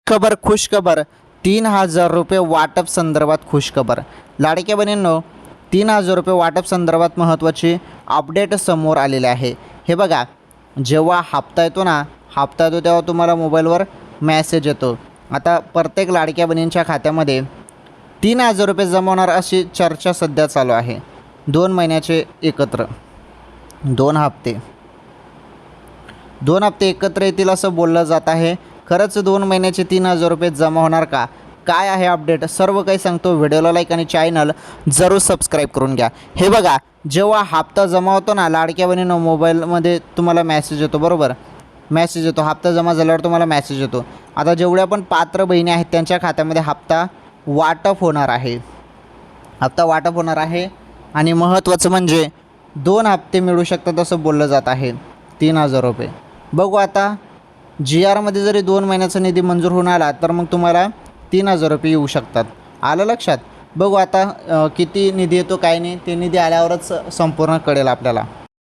खुशखबर 3,000 रुपये वाटप संदर्भात खुशखबर. लाडक्या बहिणींनो, 3,000 रुपये वाटप संदर्भात महत्त्वाची अपडेट समोर आलेले आहे. हे बघा, जेव्हा हप्ता येतो ना, हप्ता येतो तेव्हा तुम्हाला मोबाईलवर मेसेज येतो. आता प्रत्येक लाडक्या बहिणींच्या खात्यामध्ये 3,000 रुपये जमा होणार अशी चर्चा सध्या चालू आहे. 2 महिन्याचे एकत्र 2 हप्ते एकत्र येतील असं बोललं जात आहे. खरंच 2 महिन्याचे 3,000 रुपये जमा होणार का? काय आहे अपडेट? सर्व काही सांगतो. व्हिडिओला लाईक आणि चॅनल जरूर सबस्क्राईब करून घ्या. हे बघा, जेव्हा हप्ता जमा होतो ना, लाडक्या बहिणीनं मोबाईलमध्ये तुम्हाला मेसेज येतो, बरोबर? मेसेज येतो, हप्ता जमा झाल्यावर तुम्हाला मेसेज येतो. आता जेवढ्या पण पात्र बहिणी आहेत त्यांच्या खात्यामध्ये हप्ता वाटप होणार आहे. आणि महत्त्वाचं म्हणजे 2 हप्ते मिळू शकतात असं बोललं जात आहे. 3,000 रुपये बघू. आता GRमध्ये जरी 2 महिन्याचा निधी मंजूर होऊन आला तर मग तुम्हाला 3,000 रुपये येऊ शकतात. आलं लक्षात? बघू आता किती निधी येतो काय नाही, ते निधी आल्यावरच संपूर्ण कळेल आपल्याला.